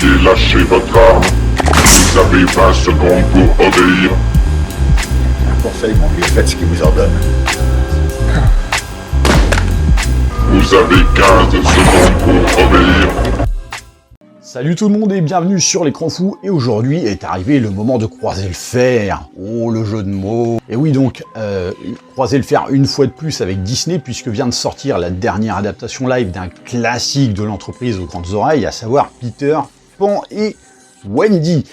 Veuillez lâcher votre arme. Vous avez 20 secondes pour obéir. Un conseil, mon vieux, faites ce qu'il vous ordonne. Vous avez 15 secondes pour obéir. Salut tout le monde et bienvenue sur l'écran fou, et aujourd'hui est arrivé le moment de croiser le fer. Oh, le jeu de mots. Et oui donc, croiser le fer une fois de plus avec Disney, puisque vient de sortir la dernière adaptation live d'un classique de l'entreprise aux grandes oreilles, à savoir Peter Pan et Wendy.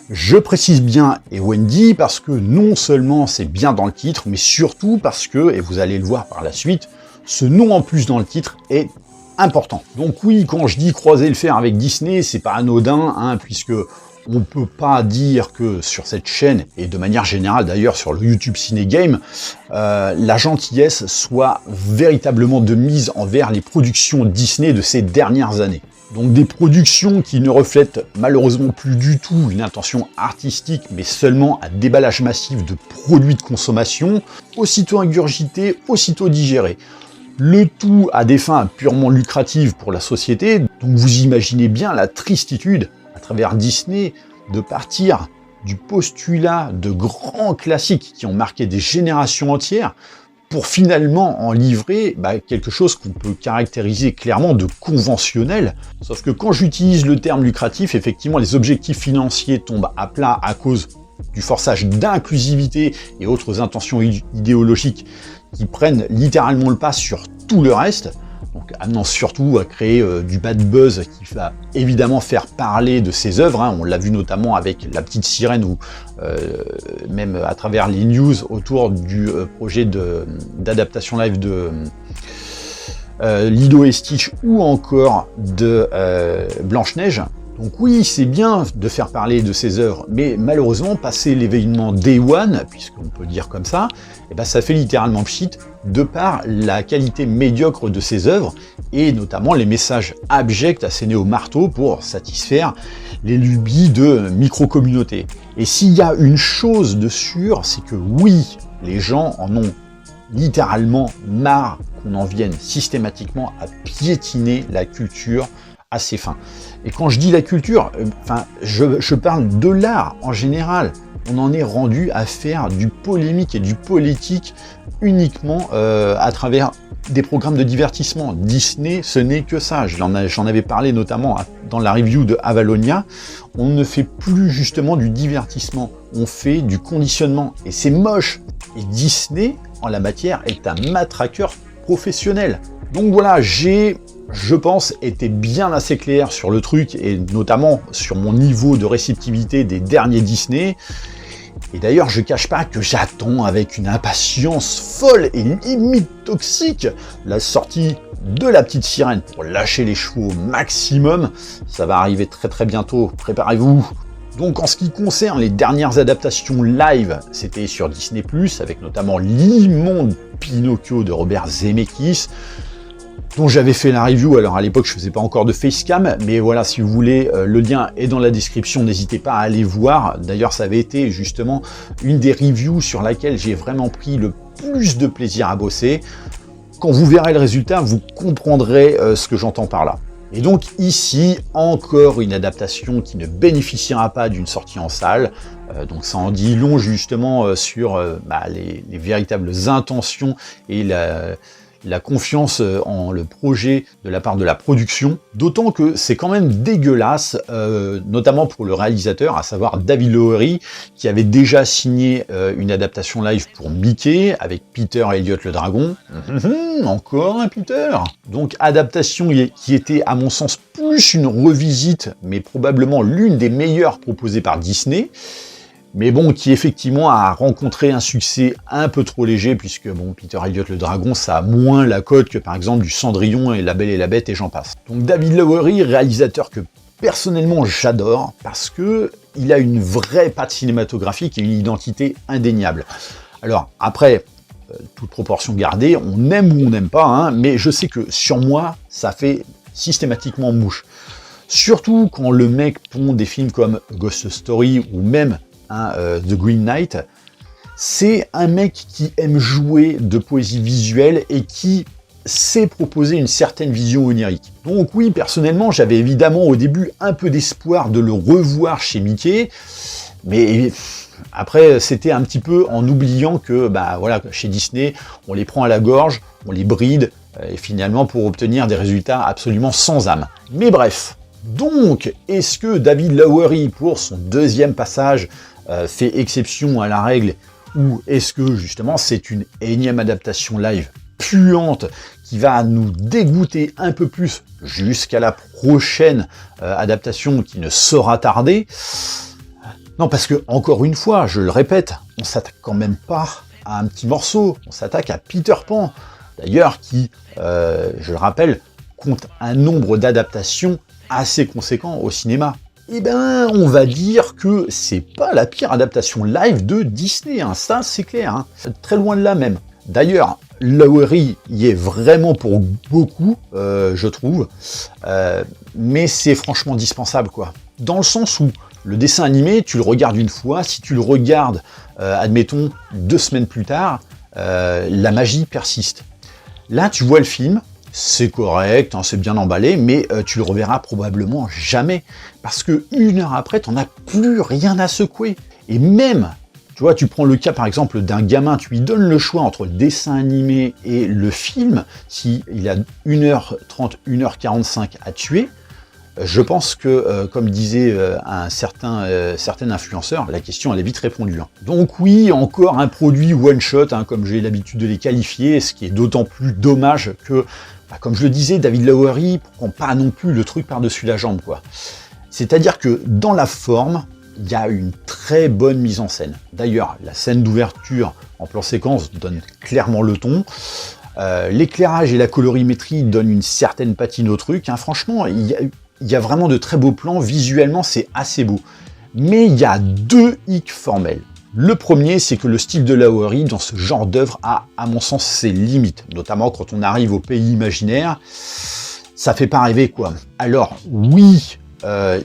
Je précise bien et Wendy parce que non seulement c'est bien dans le titre, mais surtout parce que, et vous allez le voir par la suite, ce nom en plus dans le titre est important. Donc oui, quand je dis croiser le fer avec Disney, c'est pas anodin, hein, puisque on peut pas dire que sur cette chaîne, et de manière générale d'ailleurs sur le YouTube Ciné Game, la gentillesse soit véritablement de mise envers les productions Disney de ces dernières années. Donc des productions qui ne reflètent malheureusement plus du tout une intention artistique, mais seulement un déballage massif de produits de consommation, aussitôt ingurgités, aussitôt digérés. Le tout à des fins purement lucratives pour la société, donc vous imaginez bien la tristitude à travers Disney de partir du postulat de grands classiques qui ont marqué des générations entières pour finalement en livrer quelque chose qu'on peut caractériser clairement de conventionnel. Sauf que quand j'utilise le terme lucratif, effectivement les objectifs financiers tombent à plat à cause du forçage d'inclusivité et autres intentions idéologiques qui prennent littéralement le pas sur tout le reste, donc amenant surtout à créer du bad buzz qui va évidemment faire parler de ses œuvres, hein. On l'a vu notamment avec La Petite Sirène ou même à travers les news autour du projet d'adaptation live de Lilo et Stitch ou encore de Blanche-Neige. Donc oui, c'est bien de faire parler de ces œuvres, mais malheureusement, passé l'événement Day One, puisqu'on peut le dire comme ça, ça fait littéralement pchit de par la qualité médiocre de ces œuvres, et notamment les messages abjects assénés au marteau pour satisfaire les lubies de micro-communautés. Et s'il y a une chose de sûre, c'est que oui, les gens en ont littéralement marre qu'on en vienne systématiquement à piétiner la culture à ses fins. Et quand je dis la culture, je parle de l'art en général. On en est rendu à faire du polémique et du politique uniquement à travers des programmes de divertissement. Disney, ce n'est que ça. J'en avais parlé notamment dans la review de Avalonia. On ne fait plus justement du divertissement, on fait du conditionnement. Et c'est moche. Et Disney, en la matière, est un matraqueur professionnel. Donc voilà, je pense, était bien assez clair sur le truc, et notamment sur mon niveau de réceptivité des derniers Disney. Et d'ailleurs, je cache pas que j'attends avec une impatience folle et limite toxique la sortie de La Petite Sirène pour lâcher les chevaux au maximum. Ça va arriver très très bientôt, préparez-vous. Donc en ce qui concerne les dernières adaptations live, c'était sur Disney+, avec notamment l'immonde Pinocchio de Robert Zemeckis, dont j'avais fait la review. Alors à l'époque je faisais pas encore de facecam, mais voilà, si vous voulez, le lien est dans la description, n'hésitez pas à aller voir. D'ailleurs ça avait été justement une des reviews sur laquelle j'ai vraiment pris le plus de plaisir à bosser. Quand vous verrez le résultat, vous comprendrez ce que j'entends par là. Et donc ici, encore une adaptation qui ne bénéficiera pas d'une sortie en salle. Donc ça en dit long justement sur les véritables intentions et la confiance en le projet de la part de la production, d'autant que c'est quand même dégueulasse, notamment pour le réalisateur, à savoir David Lowery, qui avait déjà signé une adaptation live pour Mickey, avec Peter et Elliot le Dragon. Encore un Peter. Donc adaptation qui était à mon sens plus une revisite, mais probablement l'une des meilleures proposées par Disney, mais bon, qui effectivement a rencontré un succès un peu trop léger, puisque bon, Peter Elliot le Dragon, ça a moins la cote que par exemple du Cendrillon et La Belle et la Bête et j'en passe. Donc David Lowery, réalisateur que personnellement j'adore, parce que il a une vraie patte cinématographique et une identité indéniable. Alors après, toute proportion gardée, on aime ou on n'aime pas, hein, mais je sais que sur moi, ça fait systématiquement mouche. Surtout quand le mec pond des films comme Ghost Story ou même The Green Knight, c'est un mec qui aime jouer de poésie visuelle et qui c'est proposer une certaine vision onirique. Donc oui, personnellement, j'avais évidemment au début un peu d'espoir de le revoir chez Mickey, mais après, c'était un petit peu en oubliant que, voilà, chez Disney, on les prend à la gorge, on les bride, et finalement pour obtenir des résultats absolument sans âme. Mais bref, donc, est-ce que David Lowery, pour son deuxième passage, fait exception à la règle, ou est-ce que justement c'est une énième adaptation live puante qui va nous dégoûter un peu plus jusqu'à la prochaine adaptation qui ne saura tarder? Non, parce que, encore une fois, je le répète, on s'attaque quand même pas à un petit morceau, on s'attaque à Peter Pan, d'ailleurs, qui, je le rappelle, compte un nombre d'adaptations assez conséquent au cinéma. Eh ben, on va dire que c'est pas la pire adaptation live de Disney, hein, ça c'est clair, hein. Très loin de là même. D'ailleurs, Lowery y est vraiment pour beaucoup, je trouve, mais c'est franchement dispensable, quoi. Dans le sens où le dessin animé, tu le regardes une fois, si tu le regardes, admettons, 2 semaines plus tard, la magie persiste. Là, tu vois le film, c'est correct, hein, c'est bien emballé, mais tu le reverras probablement jamais, parce que 1 heure après, t'en as plus rien à secouer. Et même, tu vois, tu prends le cas par exemple d'un gamin, tu lui donnes le choix entre le dessin animé et le film, s'il a 1h30, 1h45 à tuer, je pense que, comme disait un certain influenceur, la question elle est vite répondue. Hein. Donc oui, encore un produit one-shot, hein, comme j'ai l'habitude de les qualifier, ce qui est d'autant plus dommage que, comme je le disais, David Lowery prend pas non plus le truc par-dessus la jambe, quoi. C'est-à-dire que dans la forme, il y a une très bonne mise en scène. D'ailleurs, la scène d'ouverture en plan séquence donne clairement le ton. L'éclairage et la colorimétrie donnent une certaine patine au truc. Hein. Franchement, il y a vraiment de très beaux plans, visuellement c'est assez beau. Mais il y a 2 hicks formels. Le premier, c'est que le style de Lowery dans ce genre d'œuvre a, à mon sens, ses limites. Notamment quand on arrive au pays imaginaire, ça fait pas rêver, quoi. Alors, oui,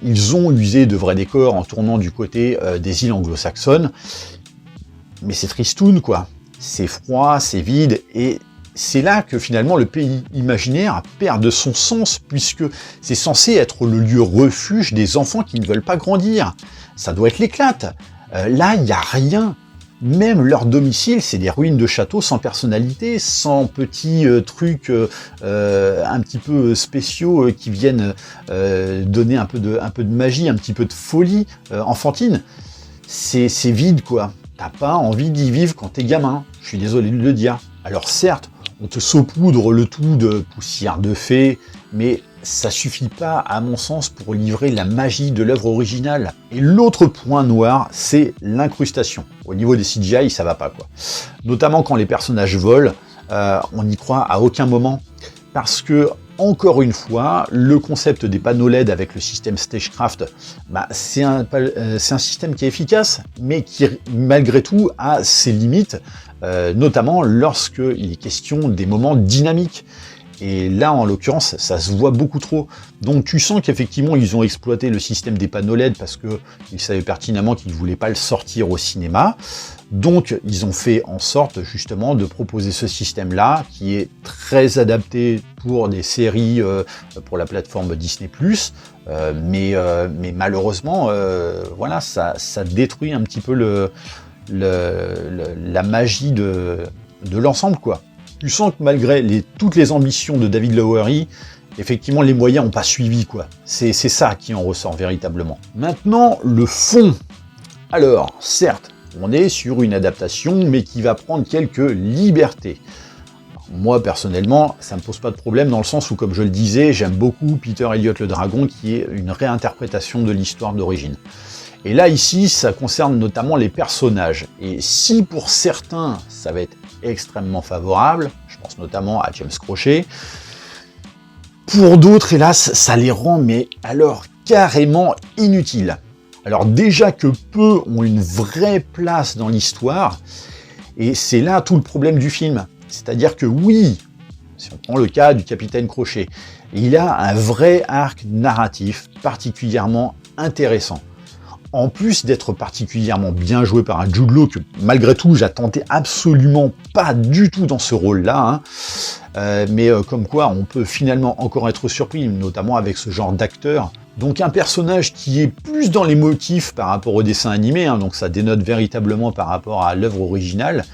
ils ont usé de vrais décors en tournant du côté des îles anglo-saxonnes, mais c'est tristoun, quoi. C'est froid, c'est vide, et c'est là que finalement le pays imaginaire perd de son sens, puisque c'est censé être le lieu refuge des enfants qui ne veulent pas grandir. Ça doit être l'éclate. Là, il n'y a rien. Même leur domicile, c'est des ruines de châteaux sans personnalité, sans petits trucs un petit peu spéciaux qui viennent donner un peu de magie, un petit peu de folie enfantine. C'est vide, quoi. T'as pas envie d'y vivre quand t'es gamin. Je suis désolé de le dire. Alors certes, on te saupoudre le tout de poussière de fée, mais ça suffit pas, à mon sens, pour livrer la magie de l'œuvre originale. Et l'autre point noir, c'est l'incrustation. Au niveau des CGI, ça va pas, quoi. Notamment quand les personnages volent, on n'y croit à aucun moment. Parce que, encore une fois, le concept des panneaux LED avec le système Stagecraft, c'est un système qui est efficace, mais qui, malgré tout, a ses limites, notamment lorsqu'il est question des moments dynamiques. Et là, en l'occurrence, ça se voit beaucoup trop. Donc tu sens qu'effectivement, ils ont exploité le système des panneaux LED parce qu'ils savaient pertinemment qu'ils ne voulaient pas le sortir au cinéma. Donc ils ont fait en sorte justement de proposer ce système-là, qui est très adapté pour des séries pour la plateforme Disney+. Mais malheureusement, voilà, ça détruit un petit peu la magie de l'ensemble, quoi. Tu sens que malgré toutes les ambitions de David Lowery, effectivement, les moyens n'ont pas suivi, quoi. C'est ça qui en ressort véritablement. Maintenant, le fond. Alors, certes, on est sur une adaptation, mais qui va prendre quelques libertés. Alors, moi, personnellement, ça ne me pose pas de problème, dans le sens où, comme je le disais, j'aime beaucoup Peter Elliott le Dragon, qui est une réinterprétation de l'histoire d'origine. Et là, ici, ça concerne notamment les personnages. Et si pour certains, ça va être extrêmement favorable, je pense notamment à James Crochet, pour d'autres, hélas, ça les rend, mais alors carrément inutiles. Alors déjà que peu ont une vraie place dans l'histoire, et c'est là tout le problème du film. C'est-à-dire que oui, si on prend le cas du Capitaine Crochet, il a un vrai arc narratif particulièrement intéressant. En plus d'être particulièrement bien joué par un Jude Law que malgré tout j'attendais absolument pas du tout dans ce rôle-là, mais comme quoi on peut finalement encore être surpris, notamment avec ce genre d'acteur. Donc un personnage qui est plus dans les motifs par rapport au dessin animé, hein, donc ça dénote véritablement par rapport à l'œuvre originale.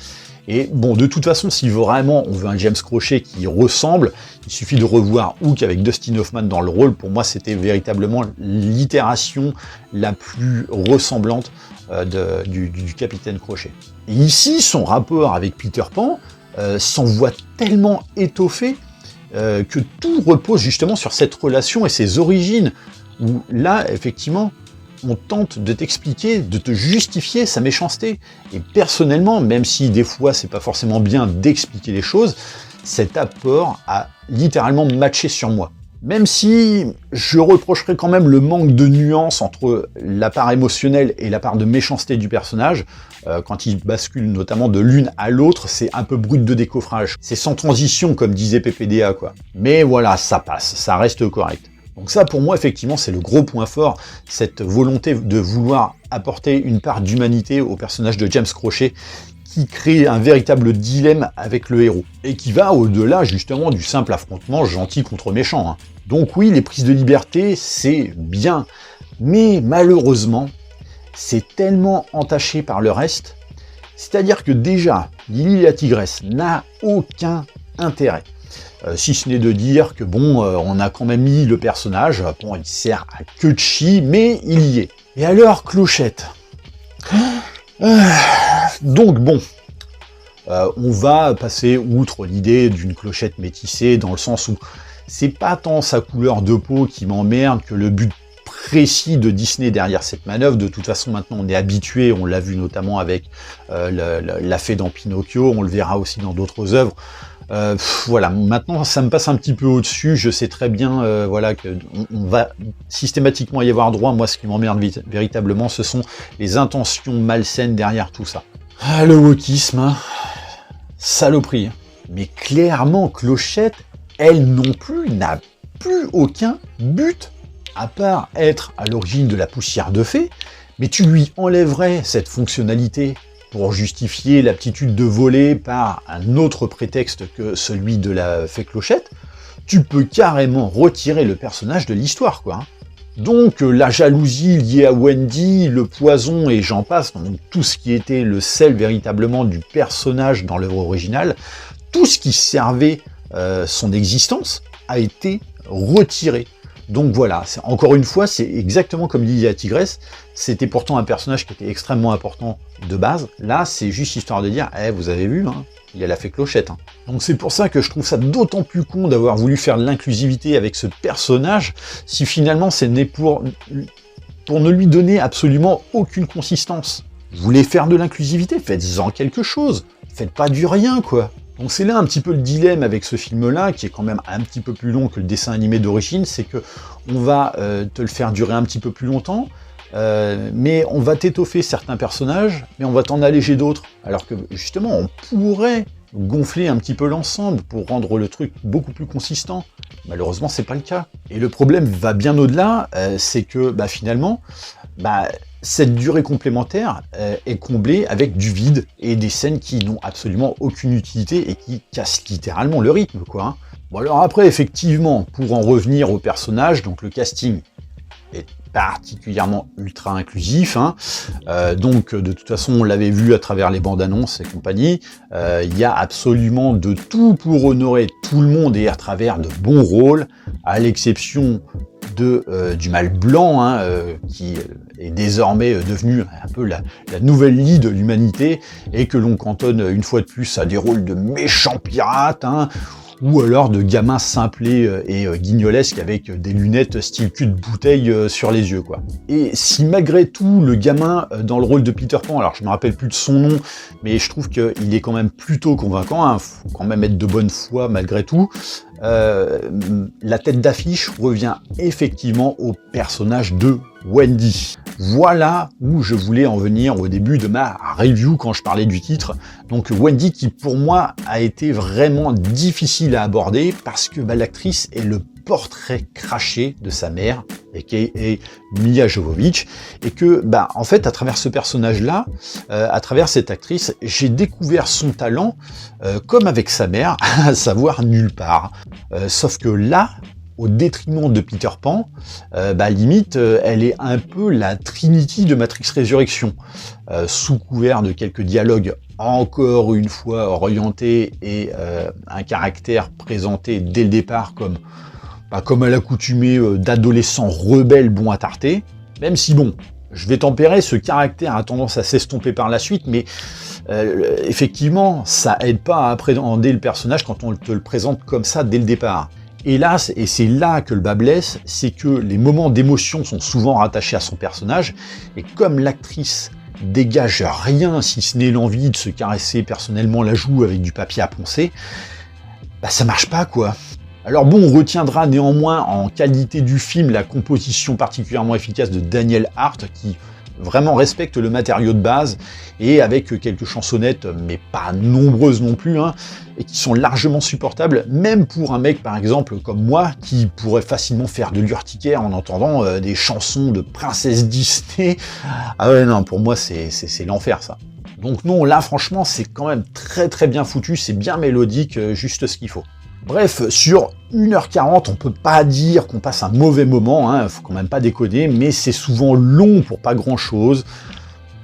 Et bon, de toute façon, si vraiment on veut un James Crochet qui y ressemble, il suffit de revoir Hook avec Dustin Hoffman dans le rôle. Pour moi, c'était véritablement l'itération la plus ressemblante du Capitaine Crochet. Et ici, son rapport avec Peter Pan s'en voit tellement étoffé que tout repose justement sur cette relation et ses origines, où là, effectivement, on tente de t'expliquer, de te justifier sa méchanceté. Et personnellement, même si des fois c'est pas forcément bien d'expliquer les choses, cet apport a littéralement matché sur moi. Même si je reprocherais quand même le manque de nuance entre la part émotionnelle et la part de méchanceté du personnage, quand il bascule notamment de l'une à l'autre, c'est un peu brut de décoffrage. C'est sans transition, comme disait PPDA, quoi. Mais voilà, ça passe, ça reste correct. Donc ça, pour moi, effectivement, c'est le gros point fort, cette volonté de vouloir apporter une part d'humanité au personnage de James Crochet, qui crée un véritable dilemme avec le héros, et qui va au-delà, justement, du simple affrontement gentil contre méchant, hein. Donc oui, les prises de liberté, c'est bien, mais malheureusement, c'est tellement entaché par le reste, c'est-à-dire que déjà, Lily la Tigresse n'a aucun intérêt. Si ce n'est de dire que bon, on a quand même mis le personnage, bon, il sert à queue de chie, mais il y est. Et alors, Clochette. Donc bon, on va passer outre l'idée d'une Clochette métissée, dans le sens où c'est pas tant sa couleur de peau qui m'emmerde que le but précis de Disney derrière cette manœuvre. De toute façon, maintenant, on est habitué, on l'a vu notamment avec la fée dans Pinocchio, on le verra aussi dans d'autres œuvres. Voilà, maintenant ça me passe un petit peu au-dessus, je sais très bien voilà, qu'on va systématiquement y avoir droit. Moi, ce qui m'emmerde véritablement, ce sont les intentions malsaines derrière tout ça. Ah, le wokisme, hein. Saloperie. Mais clairement, Clochette, elle non plus, n'a plus aucun but, à part être à l'origine de la poussière de fée, mais tu lui enlèverais cette fonctionnalité pour justifier l'aptitude de voler par un autre prétexte que celui de la fée Clochette, tu peux carrément retirer le personnage de l'histoire, quoi. Donc la jalousie liée à Wendy, le poison et j'en passe, donc tout ce qui était le sel véritablement du personnage dans l'œuvre originale, tout ce qui servait son existence a été retiré. Donc voilà, encore une fois, c'est exactement comme Lily la Tigresse, c'était pourtant un personnage qui était extrêmement important de base. Là, c'est juste histoire de dire, vous avez vu, hein, il y a la fée Clochette. Hein. Donc c'est pour ça que je trouve ça d'autant plus con d'avoir voulu faire de l'inclusivité avec ce personnage, si finalement c'est né pour ne lui donner absolument aucune consistance. Vous voulez faire de l'inclusivité, faites-en quelque chose, faites pas du rien, quoi. Donc c'est là un petit peu le dilemme avec ce film-là, qui est quand même un petit peu plus long que le dessin animé d'origine, c'est que on va te le faire durer un petit peu plus longtemps, mais on va t'étoffer certains personnages, mais on va t'en alléger d'autres. Alors que justement, on pourrait gonfler un petit peu l'ensemble pour rendre le truc beaucoup plus consistant. Malheureusement, c'est pas le cas. Et le problème va bien au-delà, c'est que finalement, cette durée complémentaire est comblée avec du vide et des scènes qui n'ont absolument aucune utilité et qui cassent littéralement le rythme, quoi. Hein. Bon alors après, effectivement, pour en revenir au personnage, donc le casting est particulièrement ultra inclusif, hein. Donc de toute façon on l'avait vu à travers les bandes annonces et compagnie, il y a absolument de tout pour honorer tout le monde et à travers de bons rôles, à l'exception du mâle blanc, hein, qui est désormais devenu un peu la nouvelle lie de l'humanité et que l'on cantonne une fois de plus à des rôles de méchants pirates, hein, ou alors de gamins simplés et guignolesques avec des lunettes style cul de bouteille sur les yeux, quoi. Et si malgré tout, le gamin dans le rôle de Peter Pan, alors je me rappelle plus de son nom, mais je trouve qu'il est quand même plutôt convaincant, hein, faut quand même être de bonne foi malgré tout, la tête d'affiche revient effectivement au personnage de Wendy. Voilà où je voulais en venir au début de ma review quand je parlais du titre. Donc Wendy qui pour moi a été vraiment difficile à aborder parce que l'actrice est le portrait craché de sa mère, a.k.a. Milla Jovovich, et que, en fait, à travers ce personnage-là, à travers cette actrice, j'ai découvert son talent, comme avec sa mère, à savoir nulle part. Sauf que là, au détriment de Peter Pan, limite, elle est un peu la Trinity de Matrix Résurrection, sous couvert de quelques dialogues encore une fois orientés et un caractère présenté dès le départ comme à l'accoutumée d'adolescents rebelles bons à tarter, même si bon, je vais tempérer, ce caractère a tendance à s'estomper par la suite, mais effectivement, ça aide pas à appréhender le personnage quand on te le présente comme ça dès le départ. Hélas, et c'est là que le bas blesse, c'est que les moments d'émotion sont souvent rattachés à son personnage, et comme l'actrice dégage rien si ce n'est l'envie de se caresser personnellement la joue avec du papier à poncer, ça marche pas quoi. Alors bon, on retiendra néanmoins en qualité du film la composition particulièrement efficace de Daniel Hart qui vraiment respecte le matériau de base et avec quelques chansonnettes, mais pas nombreuses non plus, et qui sont largement supportables, même pour un mec par exemple comme moi qui pourrait facilement faire de l'urticaire en entendant des chansons de princesse Disney. Ah ouais non, pour moi c'est l'enfer ça. Donc non, là franchement c'est quand même très très bien foutu, c'est bien mélodique, juste ce qu'il faut. Bref, sur 1h40, on peut pas dire qu'on passe un mauvais moment, faut quand même pas déconner, mais c'est souvent long pour pas grand chose.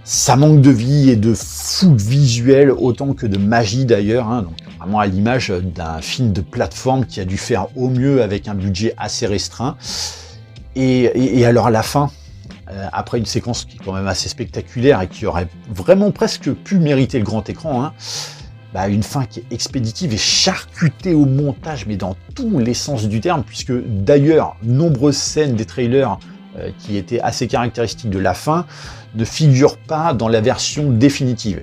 Ça manque de vie et de fougue visuelle autant que de magie d'ailleurs, donc vraiment à l'image d'un film de plateforme qui a dû faire au mieux avec un budget assez restreint. Et alors à la fin, après une séquence qui est quand même assez spectaculaire et qui aurait vraiment presque pu mériter le grand écran, une fin qui est expéditive et charcutée au montage, mais dans tous les sens du terme, puisque d'ailleurs, nombreuses scènes des trailers qui étaient assez caractéristiques de la fin ne figurent pas dans la version définitive.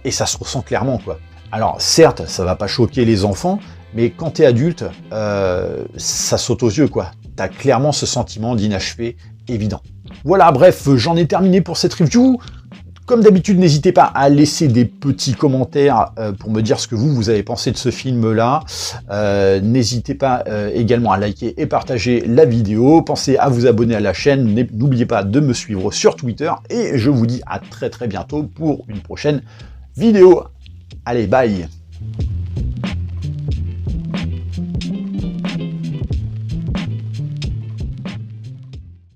Et ça se ressent clairement, quoi. Alors, certes, ça va pas choquer les enfants, mais quand t'es adulte, ça saute aux yeux, quoi. T'as clairement ce sentiment d'inachevé évident. Voilà, bref, j'en ai terminé pour cette review. Comme d'habitude, n'hésitez pas à laisser des petits commentaires pour me dire ce que vous avez pensé de ce film-là. N'hésitez pas également à liker et partager la vidéo. Pensez à vous abonner à la chaîne. N'oubliez pas de me suivre sur Twitter. Et je vous dis à très très bientôt pour une prochaine vidéo. Allez, bye!